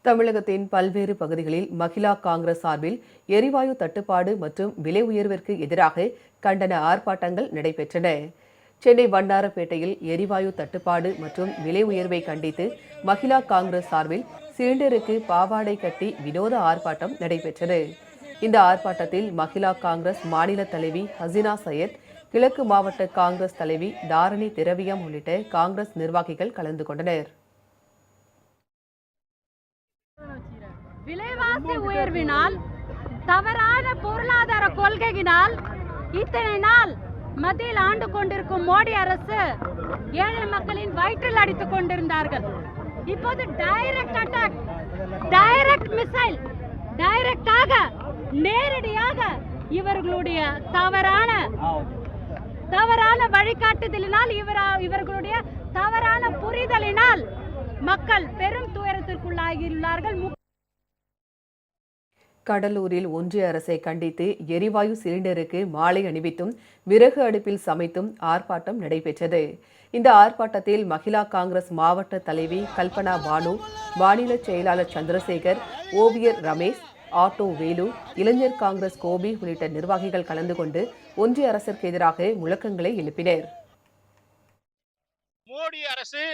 தமிழகத்தின் பல்வேறு பகுதிகளில் மகிழா காங்கிரஸ் சார்பில் எரிவாயு தட்டுப்பாடு மற்றும் விலை உயர்விற்கு எதிராக கண்டன ஆர்ப்பாட்டங்கள் நடைபெற்றன. சென்னை வண்ணாரப்பேட்டையில் எரிவாயு தட்டுப்பாடு மற்றும் விலை உயர்வை கண்டித்து மகிழா காங்கிரஸ் சார்பில் சிலிண்டருக்கு பாவாடை கட்டி வினோத ஆர்ப்பாட்டம் நடைபெற்றது. இந்த ஆர்ப்பாட்டத்தில் மகிழா காங்கிரஸ் மாநில தலைவி ஹசினா சையத், கிழக்கு மாவட்ட காங்கிரஸ் தலைவி தாரணி திரவியம் உள்ளிட்ட காங்கிரஸ் நிர்வாகிகள் கலந்து கொண்டனர். விலைவாசி உயர்வினால், தவறான பொருளாதார கொள்கையினால் இத்தனை நாள் மத்தியில் ஆண்டு கொண்டிருக்கும் மோடி அரசு ஏழை மக்களின் வயிற்றில் அடித்துக் கொண்டிருந்தார்கள். இப்போது டைரக்ட் அட்டாக், டைரக்ட் மிசைல், டைரக்டாக நேரடியாக இவர்களுடைய தவறான வழிகாட்டுதலினால், இவர்களுடைய தவறான புரிதலினால் மக்கள் பெரும் துயரத்திற்குள்ளாகியுள்ளார்கள். கடலூரில் ஒன்றிய அரசை கண்டித்து எரிவாயு சிலிண்டருக்கு மாலை அணிவித்தும் விறகு அடுப்பில் சமைத்தும் ஆர்ப்பாட்டம் நடைபெற்றது. இந்த ஆர்ப்பாட்டத்தில் மகிழா காங்கிரஸ் மாவட்ட தலைவி கல்பனா பானு, மாநில செயலாளர் சந்திரசேகர், ஓவியர் ரமேஷ், ஆட்டோ வேலு, இளைஞர் காங்கிரஸ் கோபி உள்ளிட்ட நிர்வாகிகள் கலந்து கொண்டு ஒன்றிய அரசிற்கு எதிராக முழக்கங்களை எழுப்பினர். மோடி அரசு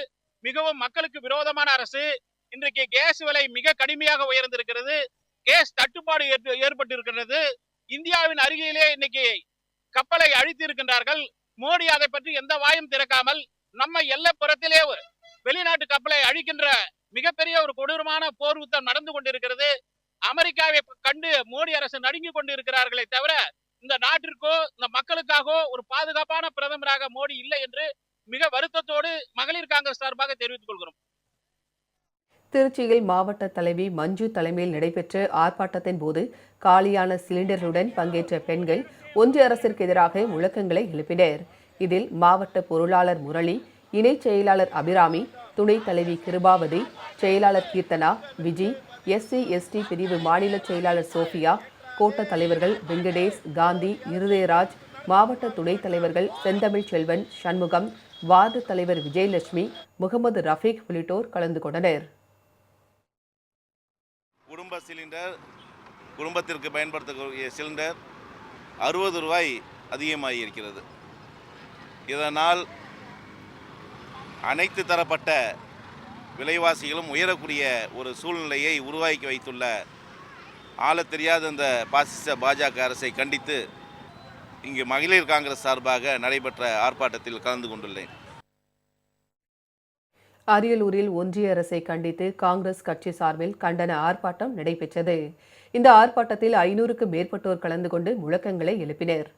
மிகவும் மக்களுக்கு விரோதமான அரசு. இன்றைக்கு கேஸ் விலை மிக கடுமையாக உயர்ந்திருக்கிறது. கேஸ் தட்டுப்பாடு ஏற்பட்டிருக்கிறது. இந்தியாவின் அருகிலே இன்னைக்கு கப்பலை அழித்து இருக்கின்றார்கள். மோடி அதை பற்றி எந்த வாயும் திறக்காமல் நம்ம எல்லைப்புறத்திலே வெளிநாட்டு கப்பலை அழிக்கின்ற மிகப்பெரிய ஒரு கொடூரமான போர் யுத்தம் நடந்து கொண்டிருக்கிறது. அமெரிக்காவை கண்டு மோடி அரசு நடுங்கிக் கொண்டிருக்கிறார்களே தவிர இந்த நாட்டிற்கோ இந்த மக்களுக்காகவோ ஒரு பாதுகாப்பான பிரதமராக மோடி இல்லை என்று மிக வருத்தத்தோடு மகளிர் காங்கிரஸ் சார்பாக தெரிவித்துக் கொள்கிறோம். திருச்சியில் மாவட்ட தலைவி மஞ்சு தலைமையில் நடைபெற்ற ஆர்ப்பாட்டத்தின் போது காலியான சிலிண்டர்களுடன் பங்கேற்ற பெண்கள் ஒன்றிய அரசிற்கு எதிராக முழக்கங்களை எழுப்பினர். இதில் மாவட்ட பொருளாளர் முரளி, இணை செயலாளர் அபிராமி, துணைத் தலைவி கிருபாவதி, செயலாளர் கீர்த்தனா, விஜி, SC/ST பிரிவு மாநில செயலாளர் சோபியா, கோட்ட தலைவர்கள் வெங்கடேஷ், காந்தி, இருதயராஜ், மாவட்ட துணைத் தலைவர்கள் செந்தமிழ் செல்வன், சண்முகம், வார்டு தலைவர் விஜயலட்சுமி, முகமது ரஃபீக் உள்ளிட்டோர் கலந்து கொண்டனர். குடும்ப சிலிண்டர், குடும்பத்திற்கு பயன்படுத்தக்கூடிய சிலிண்டர் 60 ரூபாய் அதிகமாகி இருக்கிறது. இதனால் அனைத்து தரப்பட்ட விலைவாசிகளும் உயரக்கூடிய ஒரு சூழ்நிலையை உருவாக்கி வைத்துள்ள ஆளத் தெரியாத இந்த பாசிச பாஜக அரசை கண்டித்து இங்கு மகளிர் காங்கிரஸ் சார்பாக நடைபெற்ற ஆர்ப்பாட்டத்தில் கலந்து கொண்டுள்ளேன். அரியலூரில் ஒன்றிய அரசை கண்டித்து காங்கிரஸ் கட்சி சார்பில் கண்டன ஆர்ப்பாட்டம் நடைபெற்றது. இந்த ஆர்ப்பாட்டத்தில் 500க்கும் மேற்பட்டோர் கலந்து கொண்டு முழக்கங்களை எழுப்பினர்.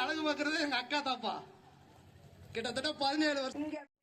அழகு பார்க்கறது எங்க அக்கா தாப்பா, கிட்டத்தட்ட 17 வருஷம்